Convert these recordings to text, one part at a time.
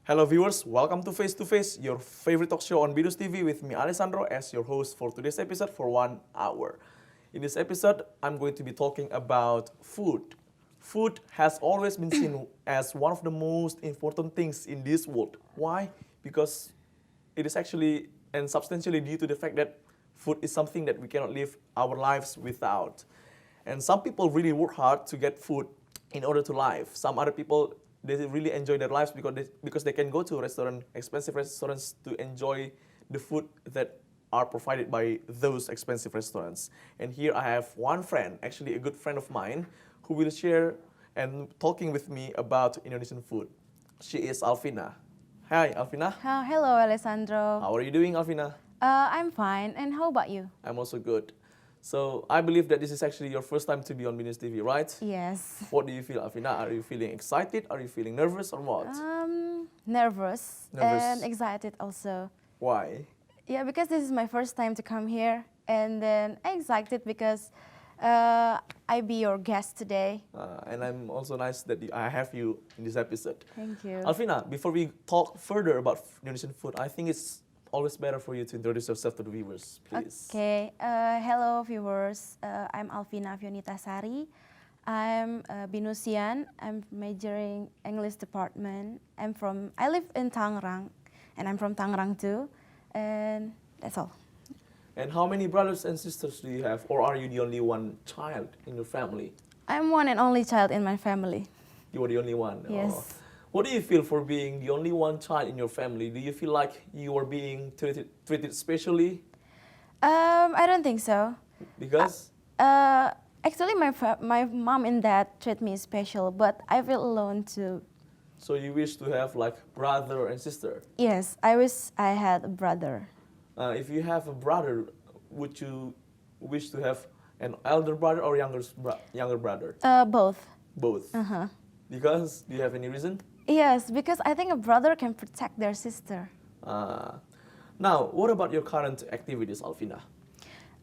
Hello viewers, welcome to Face, your favorite talk show on BINUSTV with me Alessandro as your host for today's episode for 1 hour. In this episode, I'm going to be talking about food. Food has always been seen as one of the most important things in this world. Why? Because it is actually and substantially due to the fact that food is something that we cannot live our lives without. And some people really work hard to get food in order to live. Some other people, they really enjoy their lives because they can go to expensive restaurants to enjoy the food that are provided by those expensive restaurants. And here I have one friend, actually a good friend of mine, who will share and talking with me about Indonesian food. She is Alvina. Hi, Alvina. Hello, Alessandro. How are you doing, Alvina? I'm fine. And how about you? I'm also good. So I believe that this is actually your first time to be on BINUSTV, right? Yes. What do you feel, Alvina? Are you feeling excited? Are you feeling nervous or what? Nervous and excited also. Why? Yeah, because this is my first time to come here, and then excited because I be your guest today. And I'm also nice that I have you in this episode. Thank you. Alvina, before we talk further about Indonesian food, I think it's always better for you to introduce yourself to the viewers, please. Okay. Hello, viewers. I'm Alvina Fionita Sari. I'm a BINUSian. I'm majoring English department. I live in Tangerang, and I'm from Tangerang too. And that's all. And how many brothers and sisters do you have, or are you the only one child in your family? I'm one and only child in my family. You are the only one? Yes. Oh. What do you feel for being the only one child in your family? Do you feel like you are being treated specially? I don't think so. Because? Actually, my mom and dad treat me special, but I feel alone too. So you wish to have like brother and sister? Yes, I wish I had a brother. If you have a brother, would you wish to have an elder brother or younger brother? Both. Both. Because? Do you have any reason? Yes, because I think a brother can protect their sister. Now, what about your current activities, Alvina?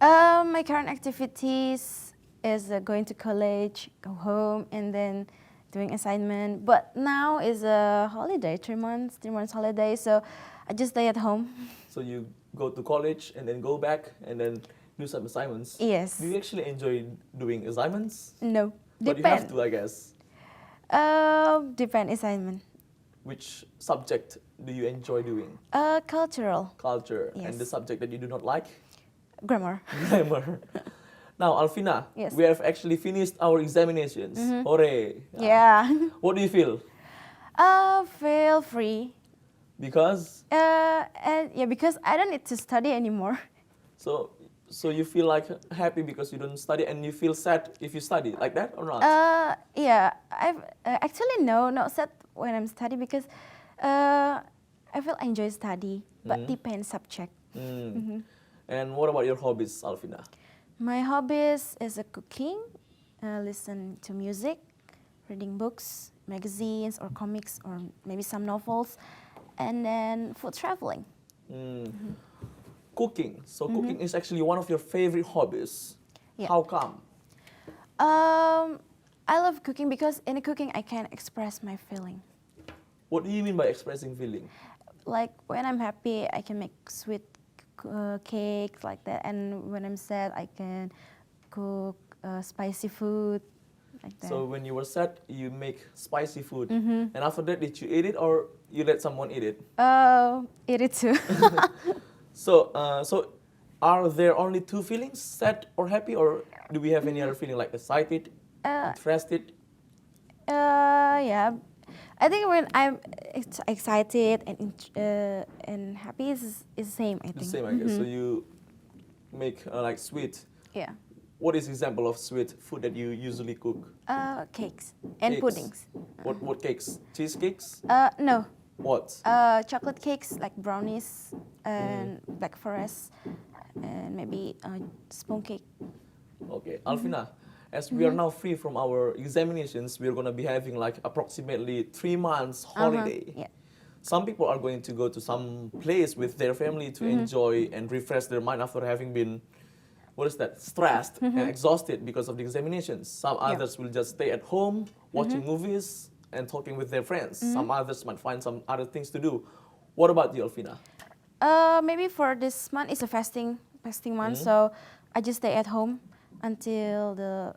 My current activities is going to college, go home, and then doing assignment. But now is a holiday, 3 months holiday, so I just stay at home. So you go to college and then go back and then do some assignments? Yes. Do you actually enjoy doing assignments? No, But you have to, I guess. Depend assignment. Which subject do you enjoy doing? Cultural. Culture. Yes. And the subject that you do not like? Grammar. Grammar. Now, Alvina, Yes. we have actually finished our examinations. Hooray! Yeah. What do you feel? Feel free. Because? Because I don't need to study anymore. So you feel like happy because you don't study, and you feel sad if you study, like that or not? Yeah, I've actually not sad when I'm studying because I feel I enjoy study, but depends subject. And what about your hobbies, Alvina? My hobbies is cooking, listen to music, reading books, magazines or comics, or maybe some novels, and then food traveling. Cooking. So cooking is actually one of your favorite hobbies. Yeah. How come? I love cooking because in cooking I can express my feeling. What do you mean by expressing feeling? Like when I'm happy, I can make sweet cakes like that, and when I'm sad, I can cook spicy food like that. So when you were sad, you make spicy food, and after that, did you eat it or you let someone eat it? Eat it too. So are there only two feelings, sad or happy, or do we have any other feeling like excited, interested? Yeah, I think when I'm excited and happy is the same. I think The same, I guess. So you make like sweet. Yeah. What is example of sweet food that you usually cook? Cakes and Cakes. puddings. What cakes? Cheesecakes? No. What? Chocolate cakes like brownies and black forest and maybe spoon cake. Okay, Alvina, as we are now free from our examinations, we're gonna be having like approximately 3 months holiday. Yeah. Some people are going to go to some place with their family to enjoy and refresh their mind after having been, stressed and exhausted because of the examinations. Some others will just stay at home watching movies, and talking with their friends. Some others might find some other things to do. What about you, Alvina? Maybe for this month it's a fasting month, so I just stay at home until the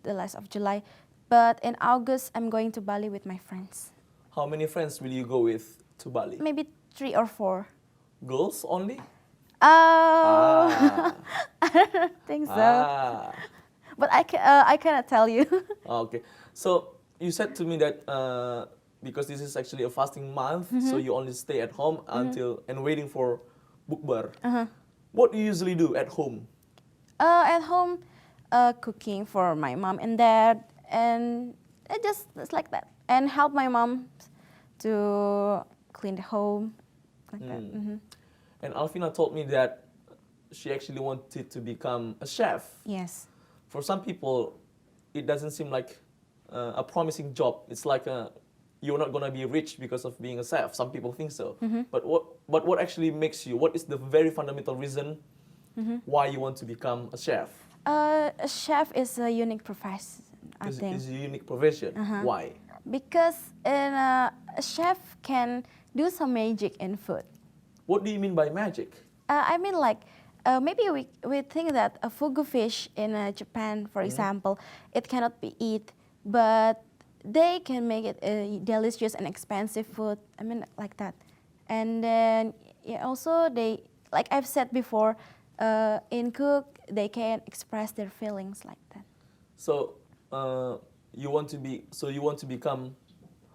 last of July. But in August I'm going to Bali with my friends. How many friends will you go with to Bali? Maybe 3 or 4. Girls only? I don't think so. Ah. But I cannot tell you. Okay. So you said to me that because this is actually a fasting month, so you only stay at home until and waiting for bukbar. What do you usually do at home? At home, cooking for my mom and dad, and it's like that, and help my mom to clean the home, like that. And Alvina told me that she actually wanted to become a chef. Yes. For some people, it doesn't seem like a promising job. It's like you're not gonna be rich because of being a chef. Some people think so. But what actually makes you? What is the very fundamental reason why you want to become a chef? A chef is a unique profession, I think. It's a unique profession. Why? Because a chef can do some magic in food. What do you mean by magic? I mean, like, maybe we think that a fugu fish in Japan, for example, it cannot be eaten, but they can make it a delicious and expensive food. I mean, like that. And then also they, like I've said before, in cook they can express their feelings like that. So you want to become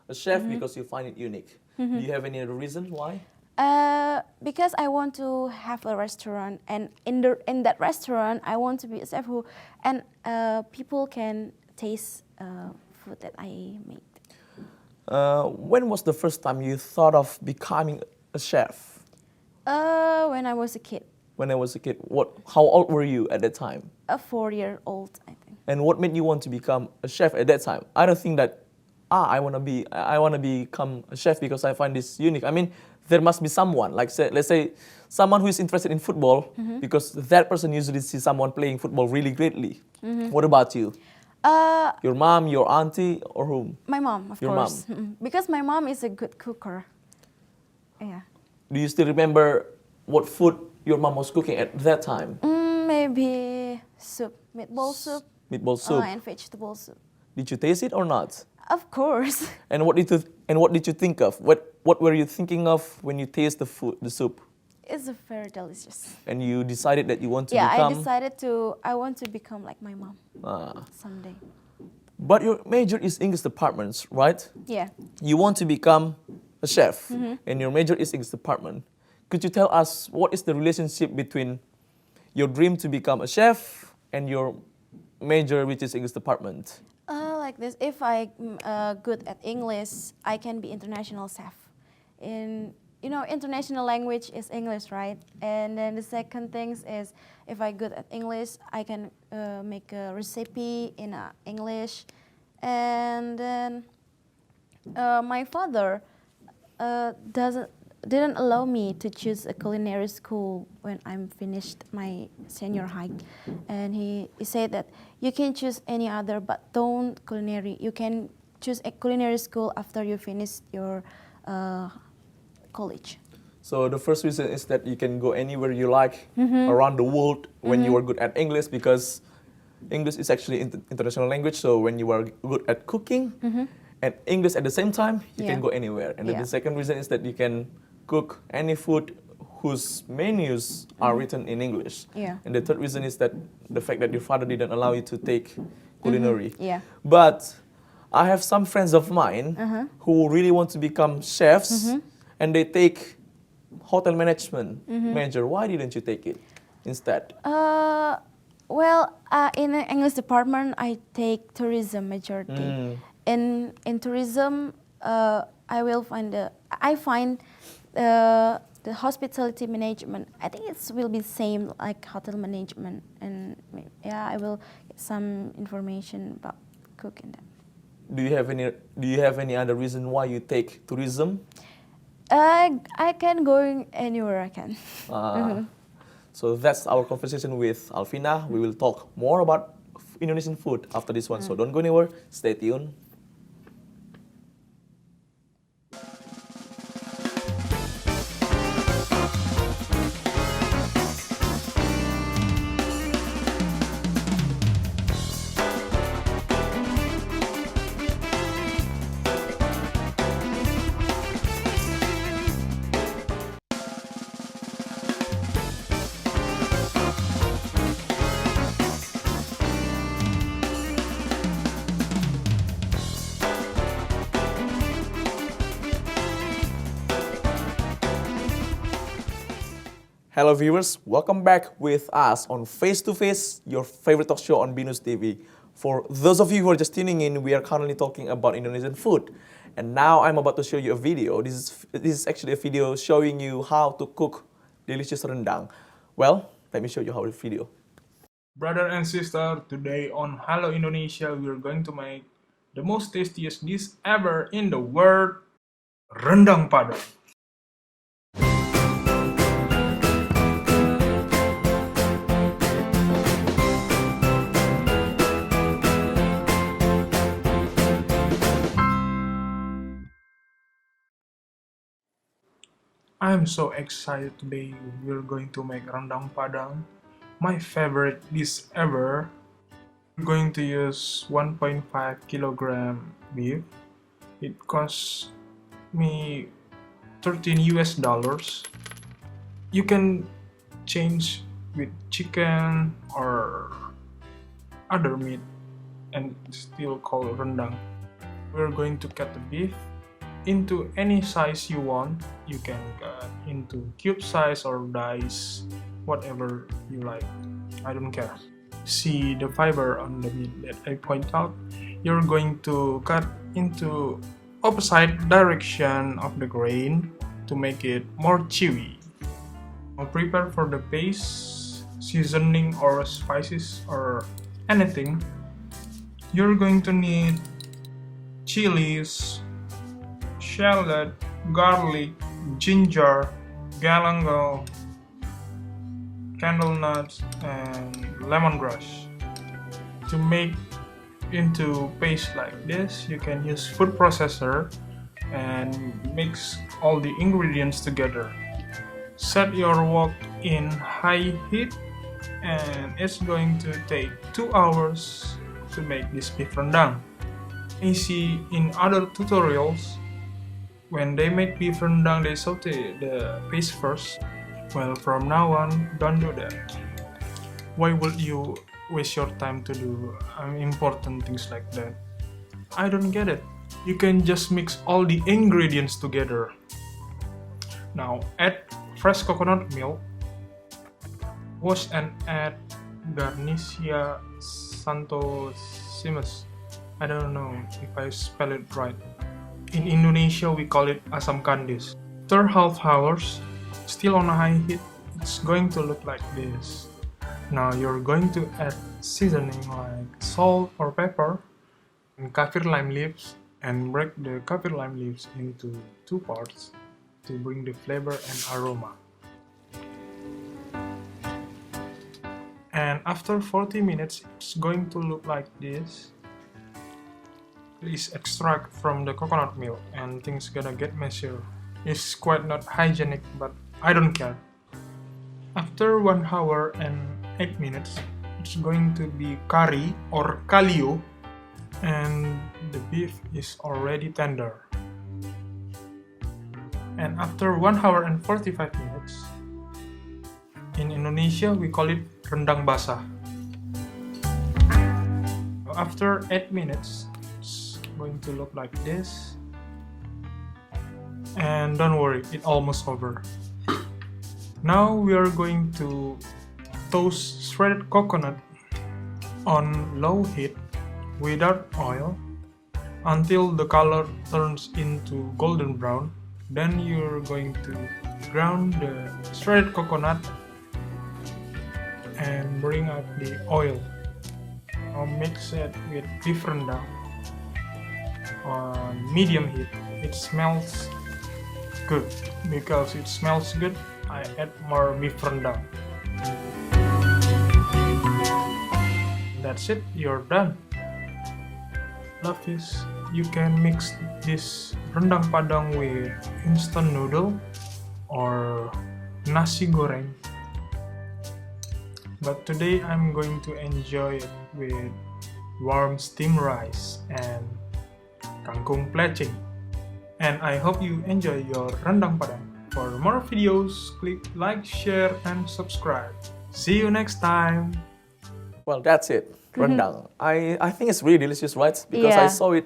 a chef because you find it unique. Do you have any other reason why? Because I want to have a restaurant, and in that restaurant I want to be a chef who, and people can taste food that I made. When was the first time you thought of becoming a chef? When I was a kid. When I was a kid, how old were you at that time? A 4-year-old, I think. And what made you want to become a chef at that time? I don't think that I want to become a chef because I find this unique. I mean, there must be someone, like let's say someone who is interested in football, because that person usually sees someone playing football really greatly. What about you? Your mom, your auntie, or whom? My mom, of Your course. mom. Because my mom is a good cooker. Yeah. Do you still remember what food your mom was cooking at that time? Maybe soup, meatball soup. Meatball soup. And vegetable soup. Did you taste it or not? Of course. And what did you think of? What were you thinking of when you taste the soup? It's very delicious. And you decided that you want to Yeah, become. I decided I want to become like my mom someday. But your major is English departments, right? Yeah. You want to become a chef, and your major is English department. Could you tell us what is the relationship between your dream to become a chef and your major, which is English department? Like this, if I'm good at English, I can be international chef. International language is English, right? And then the second thing is, if I'm good at English, I can make a recipe in English. And then my father didn't allow me to choose a culinary school when I'm finished my senior high, and he said that you can choose any other, but don't culinary. You can choose a culinary school after you finish your college. So the first reason is that you can go anywhere you like around the world when you are good at English, because English is actually international language. So when you are good at cooking and English at the same time, you can go anywhere. And then the second reason is that you can cook any food whose menus are written in English. Yeah. And the third reason is that the fact that your father didn't allow you to take culinary. Yeah. But I have some friends of mine who really want to become chefs, and they take hotel management major. Why didn't you take it instead? In the English department, I take tourism majority. In tourism, I find the hospitality management. I think it will be same like hotel management, and I will get some information about cooking that. Do you have any other reason why you take tourism? I can go anywhere I can. So that's our conversation with Alvina. We will talk more about Indonesian food after this one. So don't go anywhere. Stay tuned. Hello viewers, welcome back with us on Face to Face, your favorite talk show on BINUSTV. For those of you who are just tuning in, we are currently talking about Indonesian food. And now I'm about to show you a video. This is actually a video showing you how to cook delicious rendang. Well, let me show you how the video. Brother and sister, today on Hello Indonesia, we're going to make the most tastiest dish ever in the world, rendang padang. I'm so excited today. We're going to make rendang padang, my favorite dish ever. We're going to use 1.5 kilogram beef. It costs me $13. You can change with chicken or other meat and still call it rendang. We're going to cut the beef into any size you want. You can cut into cube size or dice, whatever you like. I don't care. See the fiber on the meat that I point out. You're going to cut into opposite direction of the grain to make it more chewy. Now prepare for the paste, seasoning or spices or anything. You're going to need chilies, shallot, garlic, ginger, galangal, candle nuts, and lemongrass. To make into paste like this, you can use food processor and mix all the ingredients together. Set your wok in high heat, and it's going to take 2 hours to make this beef rendang. You see in other tutorials, when they make beef rendang, they saute the paste first. Well, from now on, don't do that. Why would you waste your time to do important things like that? I don't get it. You can just mix all the ingredients together. Now, add fresh coconut milk. Wash and add Garnicia Santosimus. I don't know if I spell it right. In Indonesia, we call it asam kandis. After half hours, still on a high heat, it's going to look like this. Now you're going to add seasoning like salt or pepper and kaffir lime leaves, and break the kaffir lime leaves into 2 parts to bring the flavor and aroma. And after 40 minutes, it's going to look like this. Is extract from the coconut milk and things gonna get messier. It's quite not hygienic, but I don't care. After 1 hour and 8 minutes, it's going to be kari or kalio, and the beef is already tender. And after 1 hour and 45 minutes, in Indonesia we call it rendang basah. After 8 minutes, going to look like this, and don't worry, it's almost over. Now we are going to toast shredded coconut on low heat without oil until the color turns into golden brown. Then you're going to ground the shredded coconut and bring out the oil. Now mix it with beef rendang on medium heat. It smells good. Because it smells good, I add more beef rendang. That's it, you're done. Love this. You can mix this rendang padang with instant noodle or nasi goreng. But today I'm going to enjoy it with warm steamed rice and kangkung plecing. And I hope you enjoy your rendang padang. For more videos, click like, share, and subscribe. See you next time. Well, that's it. Rendang. I think it's really delicious, right? Because I Yeah. saw it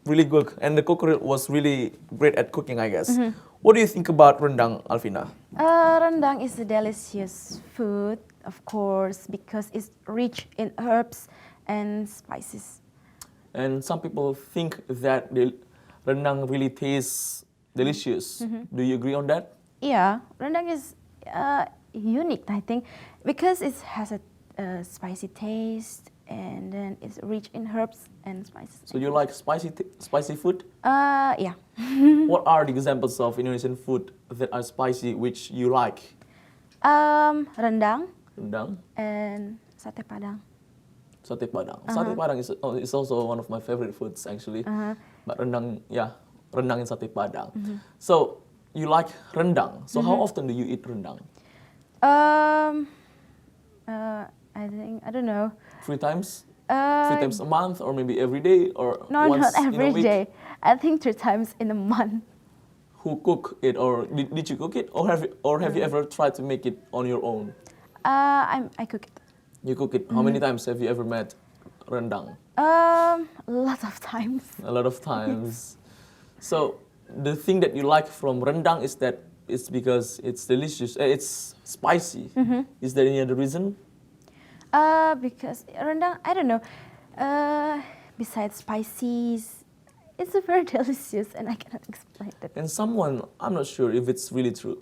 really good, and the cook was really great at cooking, I guess. What do you think about rendang, Alvina? Rendang is a delicious food, of course, because it's rich in herbs and spices. And some people think that the rendang really tastes delicious. Do you agree on that? Yeah, rendang is unique, I think, because it has a spicy taste and then it's rich in herbs and spices. So you like spicy food? Yeah. What are the examples of Indonesian food that are spicy which you like? Rendang Rendang, and sate padang. sate padang. Sate padang is also one of my favorite foods actually. But rendang, yeah, rendang and sate padang. So you like rendang. So how often do you eat rendang? I think, I don't know. 3 times? 3 times a month, or maybe every day, or No, once not in a every week? day. I think 3 times in a month. Who cook it, or did you cook it, or have you ever tried to make it on your own? I cook it. You cook it. How many times have you ever made rendang? A lot of times. A lot of times. So the thing that you like from rendang is that it's because it's delicious. It's spicy. Is there any other reason? Because rendang, I don't know. Besides spices, it's very delicious, and I cannot explain it. And someone, I'm not sure if it's really true.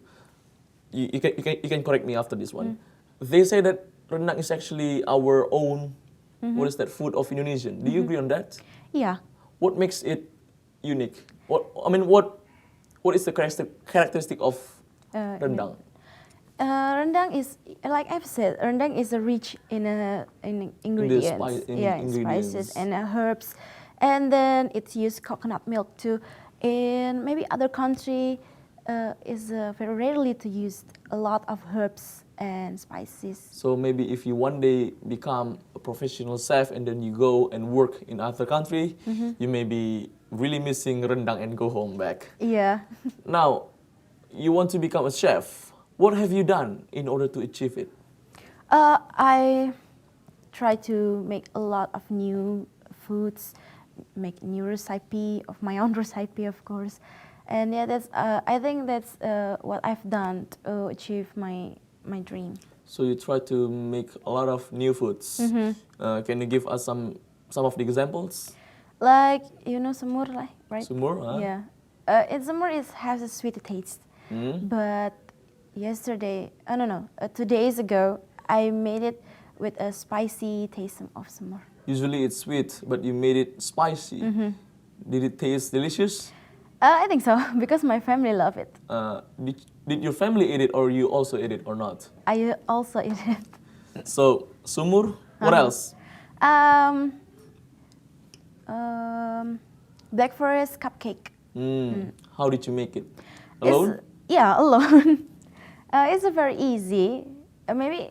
You can correct me after this one. They say that rendang is actually our own. What is that, food of Indonesian? Do you agree on that? Yeah. What makes it unique? What is the characteristic of rendang? Rendang is, like I've said, rendang is rich in ingredients. Ingredients. Spices and herbs, and then it's used coconut milk too. In maybe other country, is very rarely to use a lot of herbs and spices. So maybe if you one day become a professional chef and then you go and work in other country, you may be really missing rendang and go home back. Yeah. Now, you want to become a chef. What have you done in order to achieve it? I try to make a lot of new foods, make new recipe of my own recipe, of course, and yeah, that's I think that's what I've done to achieve my dream. So you try to make a lot of new foods. Can you give us some of the examples? Like, you know, semur, right? Sumur, huh? Yeah. Semur has a sweet taste, but yesterday, 2 days ago, I made it with a spicy taste of semur. Usually it's sweet, but you made it spicy. Did it taste delicious? I think so, because my family love it. Did your family eat it, or you also ate it, or not? I also eat it. So, sumur, what else? Black forest cupcake. How did you make it? Alone? Yeah, alone. It's very easy. Maybe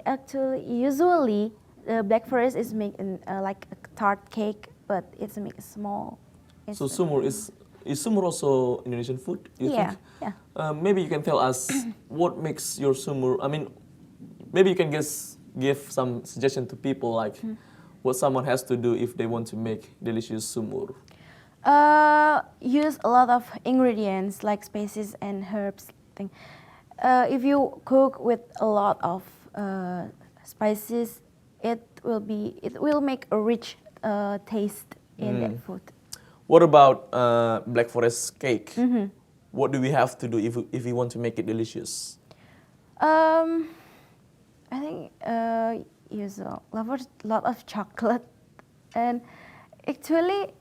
actually, usually, black forest is made in like a tart cake, but it's made small. So sumur is sumur also Indonesian food? You think? Yeah. Maybe you can tell us what makes your sumur. I mean, maybe you can give some suggestion to people, like what someone has to do if they want to make delicious sumur. Use a lot of ingredients like spices and herbs. If you cook with a lot of spices, it will make a rich taste in that food. What about black forest cake? What do we have to do if we want to make it delicious? I think use a lot of chocolate, and actually,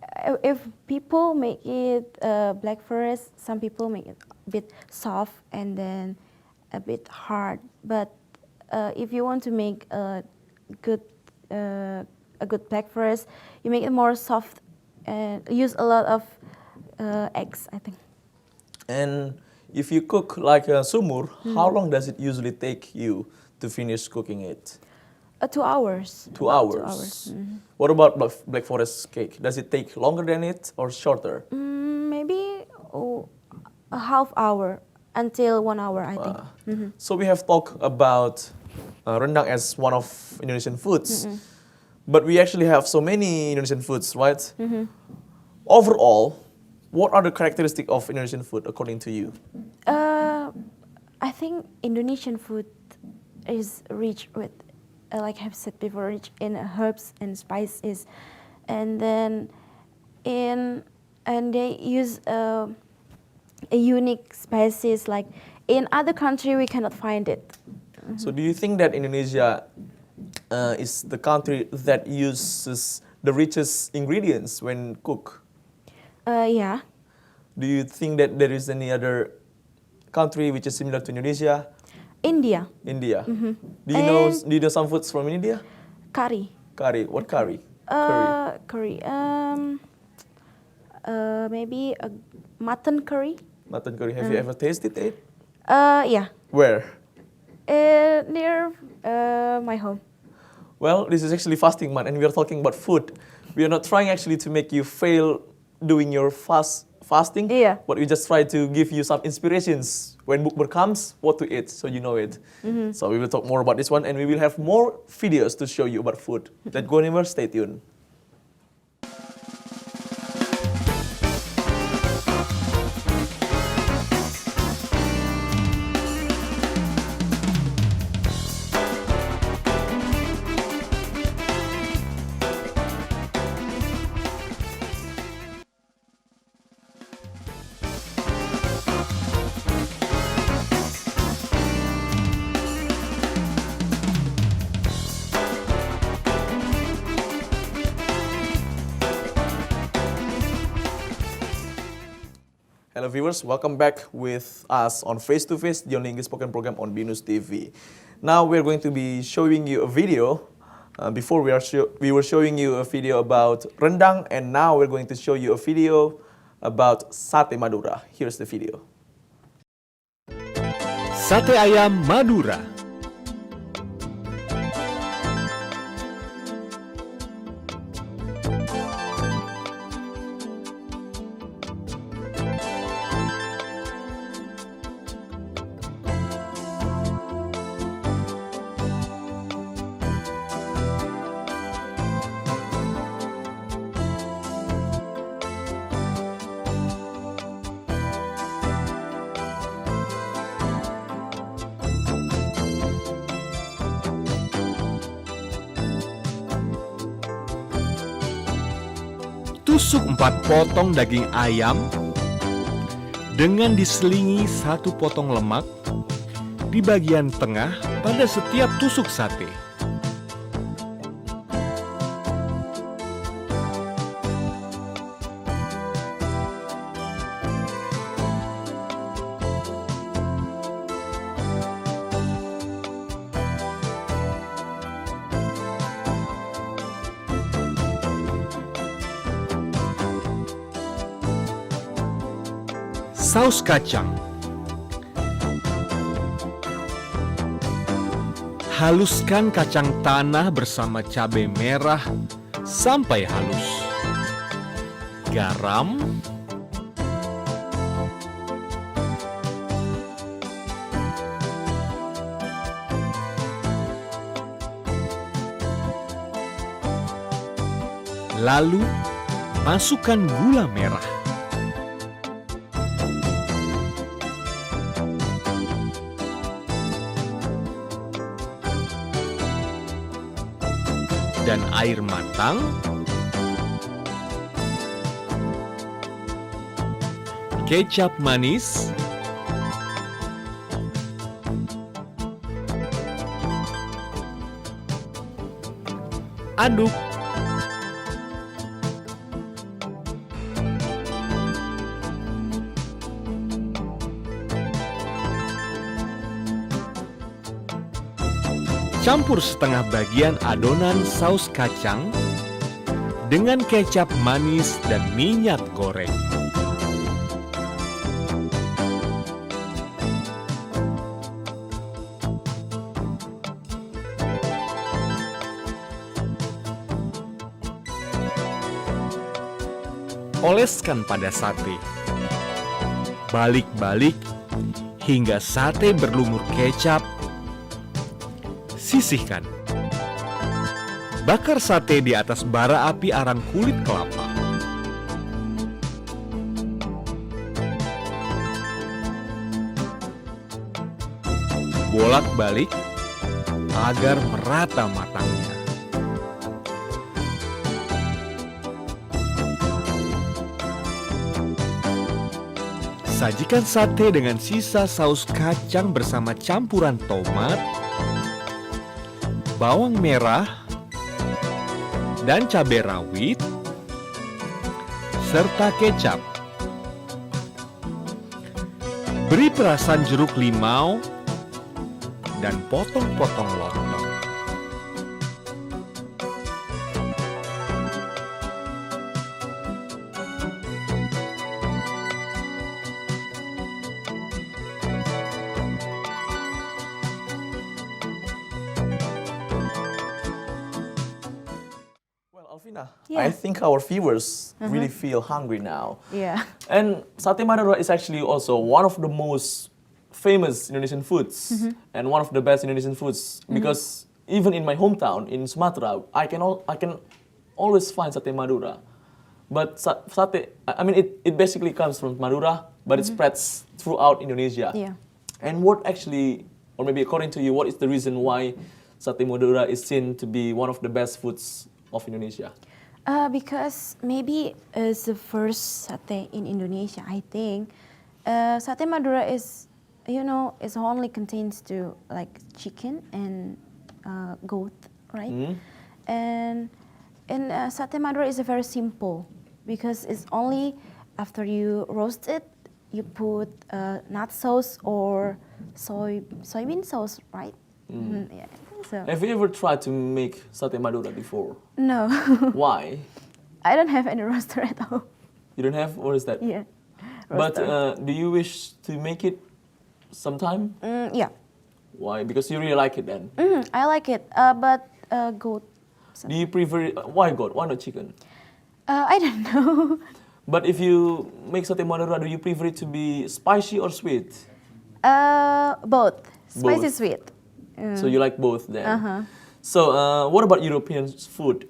if people make it black forest, some people make it a bit soft and then a bit hard. But if you want to make a good black forest, you make it more soft and use a lot of eggs, I think. And if you cook like a sumur, how long does it usually take you to finish cooking it? 2 hours. 2 hours. What about black forest cake? Does it take longer than it or shorter? Maybe a half hour until 1 hour, I think. So we have talked about rendang as one of Indonesian foods. But we actually have so many Indonesian foods, right? Overall, what are the characteristics of Indonesian food according to you? I think Indonesian food is rich with, like I've said before, rich in herbs and spices, and then they use a unique spices like in other country we cannot find it. So do you think that Indonesia is the country that uses the richest ingredients when cook? Yeah. Do you think that there is any other country which is similar to Indonesia? India. India. Mm-hmm. Do you know some foods from India? Curry. Curry. What curry? Curry. Maybe a mutton curry. Mutton curry. Have you ever tasted it? Yeah. Where? Near my home. Well, this is actually fasting month, and we are talking about food. We are not trying actually to make you fail doing your fasting. Yeah. But we just try to give you some inspirations when bookmark comes, what to eat, so you know it. So we will talk more about this one, and we will have more videos to show you about food. Don't go anywhere, stay tuned. Hello viewers, welcome back with us on Face to Face, the only English spoken program on BINUSTV. Now we're going to be showing you a video. Before we were showing you a video about rendang, and now we're going to show you a video about sate Madura. Here's the video. Sate ayam Madura. Tusuk 4 potong daging ayam dengan diselingi 1 potong lemak di bagian tengah pada setiap tusuk sate. Saus kacang. Haluskan kacang tanah bersama cabai merah sampai halus. Garam. Lalu masukkan gula merah. Dan air matang, kecap manis, aduk. Campur setengah bagian adonan saus kacang dengan kecap manis dan minyak goreng. Oleskan pada sate. Balik-balik hingga sate berlumur kecap. Sisihkan. Bakar sate di atas bara api arang kulit kelapa. Bolak-balik agar merata matangnya. Sajikan sate dengan sisa saus kacang bersama campuran tomat, bawang merah, dan cabai rawit, serta kecap. Beri perasan jeruk limau dan potong-potong lontong. Well, Alvina, Yeah. I think our viewers really feel hungry now. Yeah. And Sate Madura is actually also one of the most famous Indonesian foods and one of the best Indonesian foods because even in my hometown in Sumatera, I can always find Sate Madura. But sate, I mean, it basically comes from Madura, but it spreads throughout Indonesia. Yeah. And what actually, or maybe according to you, what is the reason why Sate Madura is seen to be one of the best foods of Indonesia? Because maybe it's the first satay in Indonesia, I think. Satay Madura is, it only contains to like chicken and goat, right? And satay Madura is very simple because it's only after you roast it, you put nut sauce or soybean sauce, right? Yeah. So Have you ever tried to make Sate Madura before? no, Why? I don't have any roaster at all. You don't have? What is that? Yeah. But roaster. do you wish to make it sometime? Yeah. Why? Because you really like it then. I like it, but goat. Do you prefer why goat? Why not chicken? I don't know. But if you make Sate Madura, do you prefer it to be spicy or sweet? Both. Spicy, Both. sweet. So you like both then. So what about European food?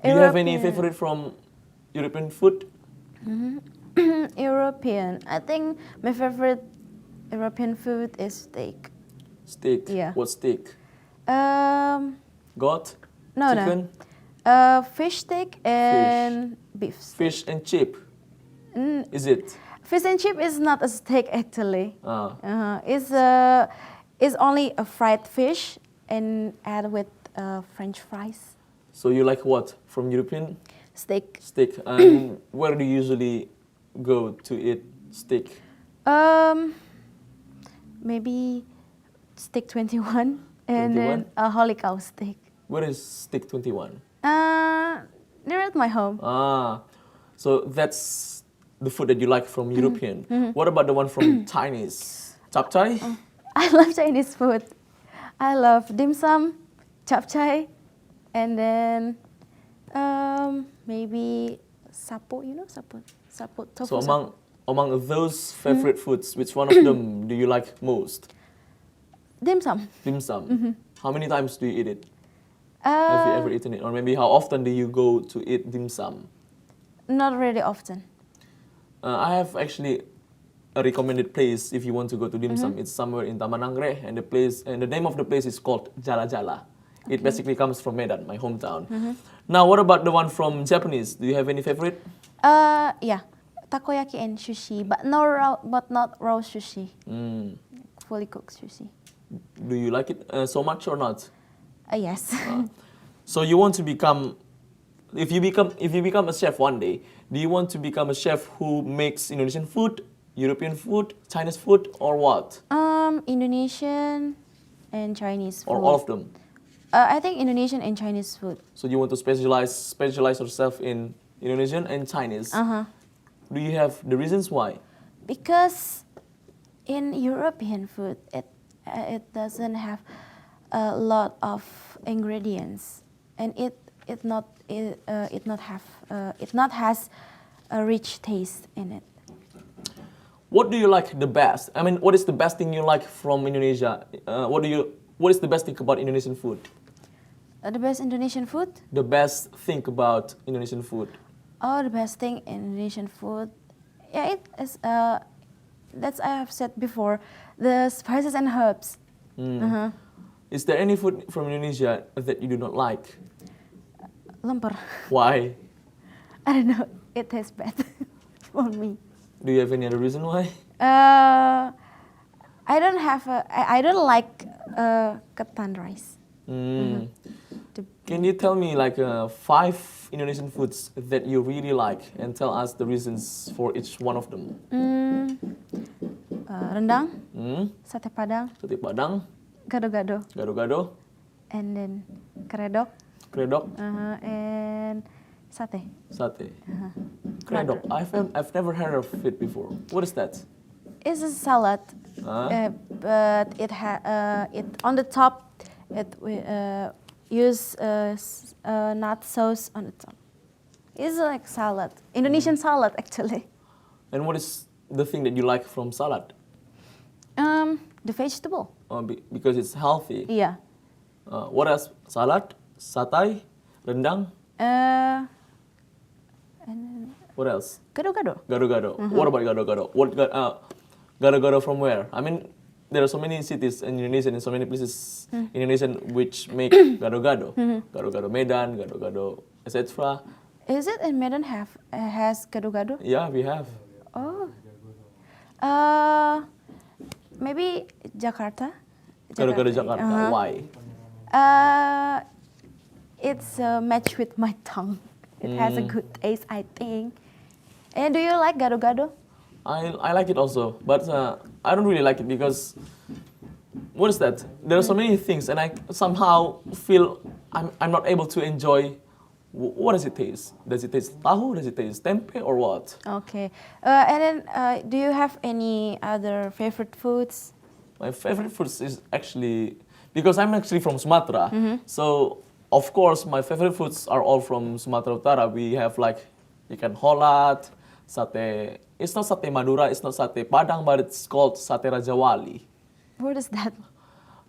Do you have any European. favorite from European food? European. I think my favorite European food is steak. Steak. Yeah. What steak? Goat? No, Chicken? no. Fish steak and beef steak. Fish and chip? Is it? Fish and chip is not a steak actually. Ah. It's only a fried fish and add with French fries. So you like what from European Steak. steak? And where do you usually go to eat steak? Maybe steak 21 and 21? then a holy cow steak. Where is steak 21? Near at my home. Ah, so that's the food that you like from European. What about the one from Chinese? Chapchai? I love Chinese food. I love dim sum, chapchai, and then maybe sapo. You know sapo? Sapo tofu. So sapo. among those favorite foods, which one of them do you like most? Dim sum. Dim sum. How many times do you eat it? Have you ever eaten it? Or maybe how often do you go to eat dim sum? Not really often. I have actually a recommended place if you want to go to dim sum. It's somewhere in Taman Anggrek, and the name of the place is called Jala Jala. It basically comes from Medan, my hometown. Now, what about the one from Japanese? Do you have any favorite? Yeah, takoyaki and sushi, but not raw sushi. Fully cooked sushi. Do you like it so much or not? Yes. So you want to become, if you become a chef one day, do you want to become a chef who makes Indonesian food, European food, Chinese food, or what? Indonesian and Chinese food. Or all of them? I think Indonesian and Chinese food. So you want to specialize yourself in Indonesian and Chinese. Do you have the reasons why? Because in European food, it doesn't have a lot of ingredients, and it not has a rich taste in it. What do you like the best? I mean, what is the best thing you like from Indonesia? What is the best thing about Indonesian food? The best Indonesian food? The best thing about Indonesian food. Oh, the best thing in Indonesian food. Yeah, it is. That's I have said before. The spices and herbs. Uh-huh. Is there any food from Indonesia that you do not like? Lemper. Why? I don't know. It tastes bad for me. Do you have any other reason why? I don't have I don't like ketan rice. Can you tell me like 5 Indonesian foods that you really like and tell us the reasons for each one of them? Rendang, sate padang, Sate Padang, gado-gado, gado-gado, and then keredok, kredok, and sate. sate. Kredok. I've never heard of it before. What is that? It's a salad, but it on the top it use nut sauce on the top. It's like salad, Indonesian salad actually. And what is the thing that you like from salad? The vegetable. Because it's healthy. Yeah. What else? Salad, satay, rendang. And then What else? gado-gado. Gado-gado. What about gado-gado? Gado-gado from where? I mean, there are so many cities in Indonesia and so many places in Indonesia which make gado-gado. Gado-gado Medan, gado-gado, etc. Is it in Medan has gado-gado? Yeah, we have. Oh. Maybe Jakarta. Gado-gado Jakarta. Why? It's a match with my tongue. It has a good taste, I think. And do you like gado-gado? I like it also, but I don't really like it because what is that? There are so many things, and I somehow feel I'm not able to enjoy. What does it taste? Does it taste tahu? Does it taste tempe or what? Okay. And then, do you have any other favorite foods? My favorite foods is actually because I'm actually from Sumatra, so of course my favorite foods are all from Sumatera Utara. We have like ikan holat, sate. It's not sate Madura, it's not sate Padang, but it's called sate Raja Wali. What is that?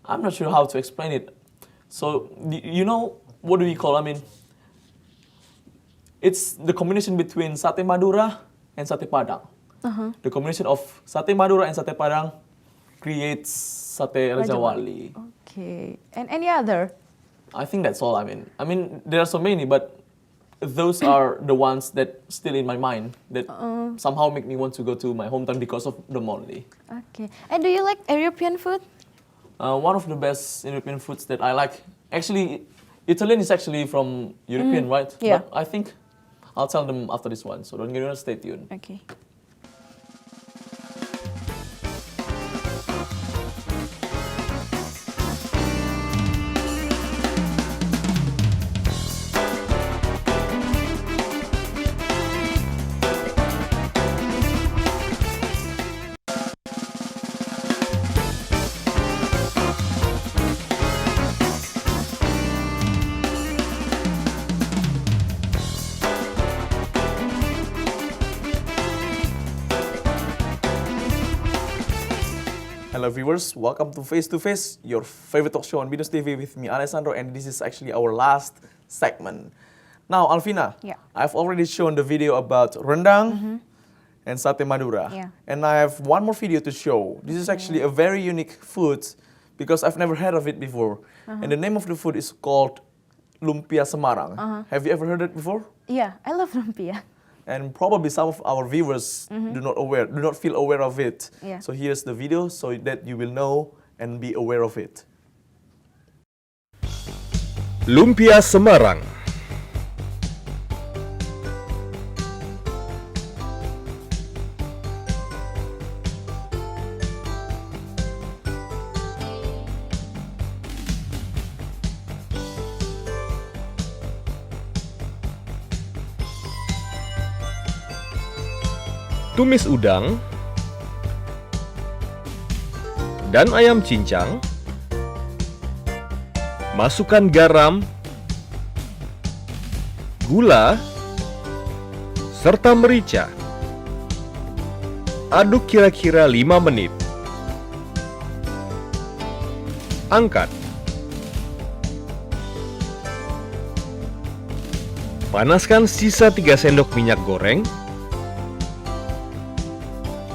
I'm not sure how to explain it. So you know what do we call? I mean, it's the combination between sate Madura and sate Padang. The combination of sate Madura and sate Padang creates sate Raja Wali. Okay. And any other? I think that's all. I mean, there are so many, but those are the ones that still in my mind that somehow make me want to go to my hometown because of them only. Okay. And do you like European food? One of the best European foods that I like, actually, Italian is actually from European, right? Yeah. But I think I'll tell them after this one, so don't get stay tuned. Okay. Hello viewers, welcome to Face, your favorite talk show on BINUSTV with me, Alessandro, and this is actually our last segment. Now, Alvina, Yeah. I've already shown the video about rendang and sate Madura. Yeah. And I have one more video to show. This is actually a very unique food because I've never heard of it before. And the name of the food is called lumpia Semarang. Have you ever heard it before? Yeah, I love lumpia. And probably some of our viewers do not feel aware of it. Yeah. So here's the video so that you will know and be aware of it. Lumpia Semarang. Tumis udang dan ayam cincang. Masukkan garam, gula, serta merica. Aduk kira-kira 5 menit. Angkat. Panaskan sisa 3 sendok minyak goreng.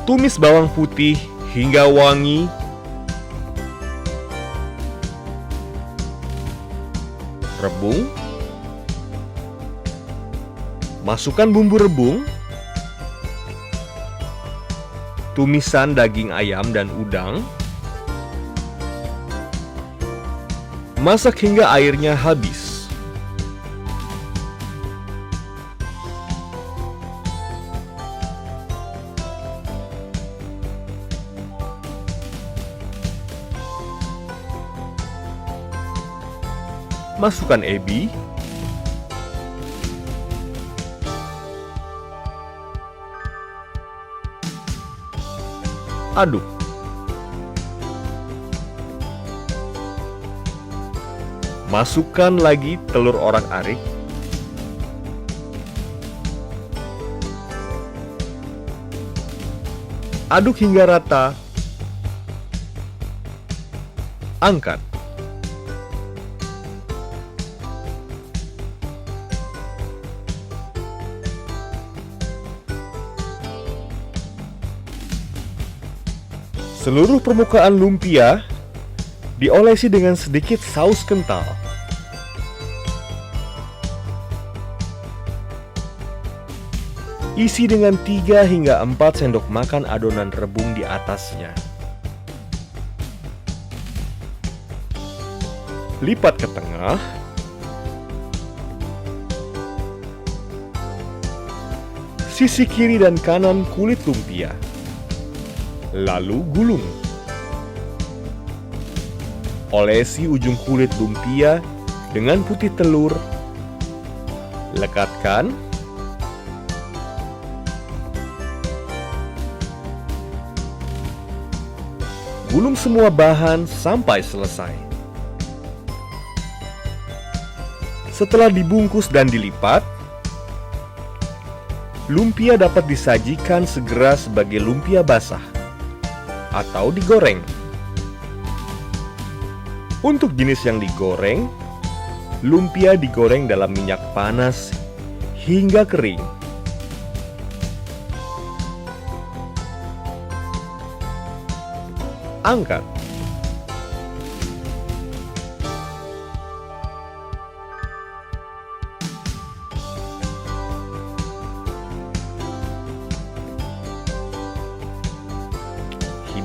Tumis bawang putih hingga wangi. Rebung. Masukkan bumbu rebung. Tumisan daging ayam dan udang. Masak hingga airnya habis. Masukkan ebi. Aduk. Masukkan lagi telur orak-arik. Aduk hingga rata. Angkat. Seluruh permukaan lumpia diolesi dengan sedikit saus kental. Isi dengan 3 hingga 4 sendok makan adonan rebung di atasnya. Lipat ke tengah. Sisi kiri dan kanan kulit lumpia. Lalu gulung. Olesi ujung kulit lumpia dengan putih telur. Lekatkan. Gulung semua bahan sampai selesai. Setelah dibungkus dan dilipat, lumpia dapat disajikan segera sebagai lumpia basah atau digoreng. Untuk jenis yang digoreng, lumpia digoreng dalam minyak panas hingga kering. Angkat.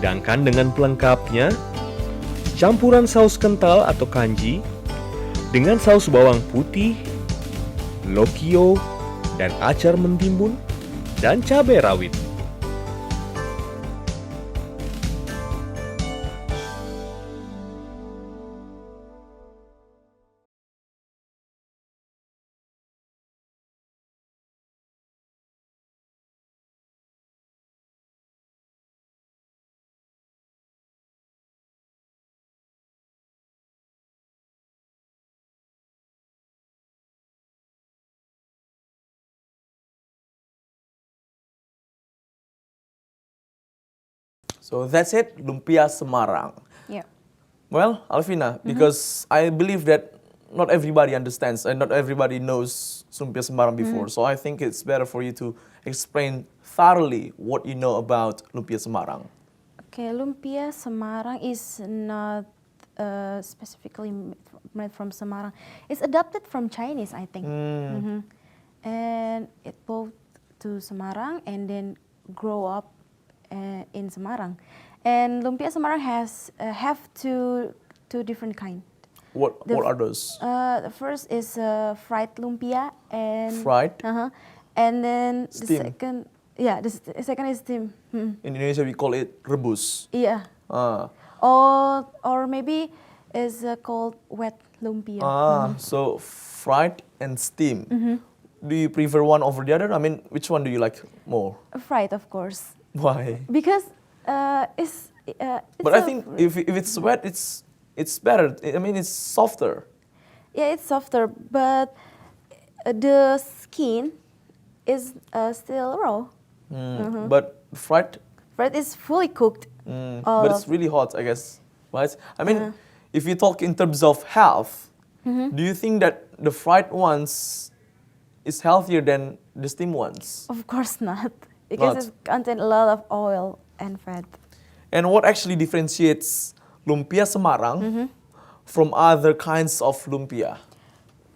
Hidangkan dengan pelengkapnya, campuran saus kental atau kanji dengan saus bawang putih, lokio, dan acar mentimun, dan cabai rawit. So that's it, lumpia Semarang. Yeah. Well, Alvina, because I believe that not everybody understands and not everybody knows lumpia Semarang before. So I think it's better for you to explain thoroughly what you know about lumpia Semarang. Okay, lumpia Semarang is not specifically made from Semarang. It's adapted from Chinese, I think. And it moved to Semarang and then grow up in Semarang. And lumpia Semarang has have two different kind. What are those? The first is fried lumpia and Fried? And then Steam. the second is steam. In Indonesia we call it rebus. Yeah. Ah. Or maybe is called wet lumpia. So fried and steam. Do you prefer one over the other? I mean, which one do you like more? Fried, of course. Why? Because it's But I think if it's wet, it's better. I mean, it's softer. yeah, it's softer, but the skin is still raw. But fried, Fried is fully cooked. but it's really hot, I guess. Right? I mean, if you talk in terms of health, do you think that the fried ones is healthier than the steamed ones. Of course not, because Not. it contains a lot of oil and fat. And what actually differentiates lumpia Semarang from other kinds of lumpia?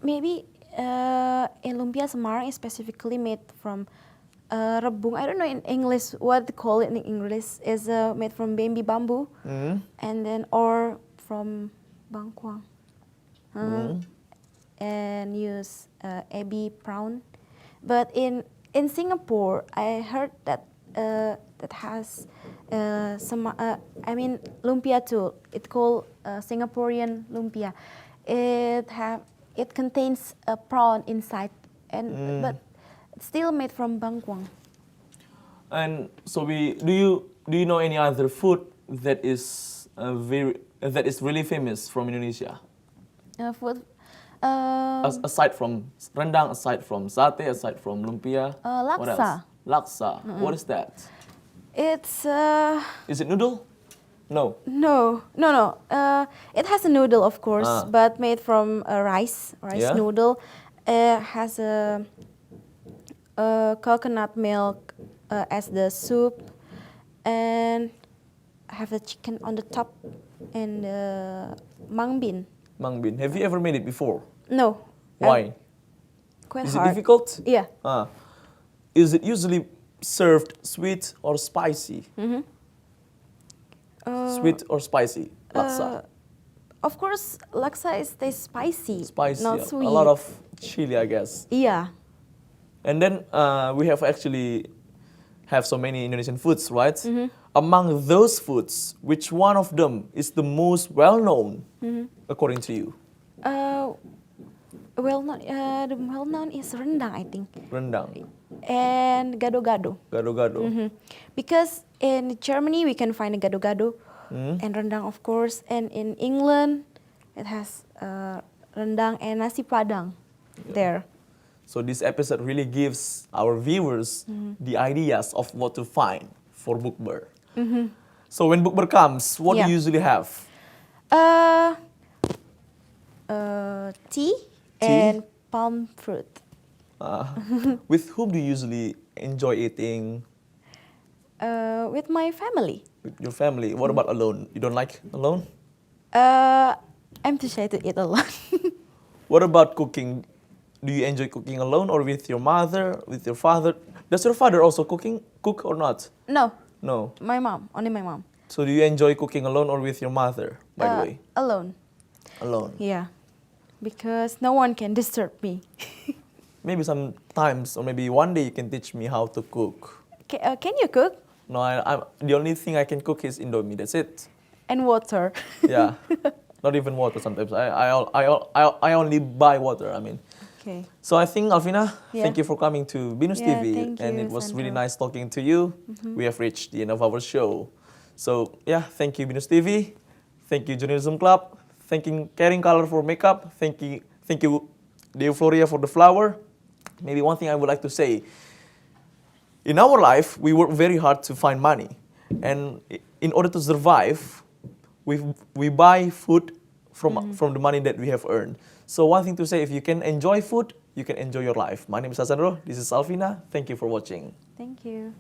Maybe in lumpia Semarang is specifically made from rebung. I don't know in English what to call it in English. Is made from bambu, and then or from bangkwang, and use ebi prawn. But in Singapore, I heard that that has lumpia too. It's called Singaporean lumpia. It contains a prawn inside, and but it's still made from bangkwang. And so do you know any other food that is really famous from Indonesia? Food. Aside from rendang, aside from satay, aside from lumpia, what else? Laksa. Laksa. What is that? It's Is it noodle? No. no. It has a noodle, of course, but made from rice Yeah. noodle. Has a coconut milk as the soup, and have the chicken on the top and mung bean. Mung bean. Have you ever made it before? No. Why? Quite Is it hard. difficult? Yeah. Is it usually served sweet or spicy? Sweet or spicy? Laksa. Of course, laksa is tastes spicy, Spicy. not sweet. A lot of chili, I guess. Yeah. And then we have actually have so many Indonesian foods, right? Among those foods, which one of them is the most well-known, according to you? The well-known is rendang, I think, Rendang, and gado-gado. gado-gado. Because in Germany we can find gado-gado and rendang, of course, and in England it has rendang and nasi padang there. So this episode really gives our viewers the ideas of what to find for bukber. So when bukber comes, what do Yeah. you usually have? Tea and palm fruit. With whom do you usually enjoy eating? With my family. With your family. What about alone? You don't like alone? I'm too shy to eat alone. What about cooking? Do you enjoy cooking alone or with your mother, with your father? Does your father also cook or not? No, No. my mom. Only my mom. So do you enjoy cooking alone or with your mother, by the way? Alone. Alone. Yeah, because no one can disturb me. Maybe sometimes or maybe one day you can teach me how to cook. Can you cook? No, the only thing I can cook is Indomie. That's it. And water. Yeah, not even water sometimes. I only buy water. I mean. Okay. So I think Alvina, Yeah. thank you for coming to BINUS Yeah, TV, thank and you, it was really Sandro. nice talking to you. We have reached the end of our show. So yeah, thank you BINUS TV, thank you Journalism Club, thank you Caring Color for makeup, thank you the Euphoria for the flower. Maybe one thing I would like to say, in our life we work very hard to find money, and in order to survive, we buy food from the money that we have earned. So one thing to say, if you can enjoy food, you can enjoy your life. My name is Sandro, this is Alvina, thank you for watching. Thank you.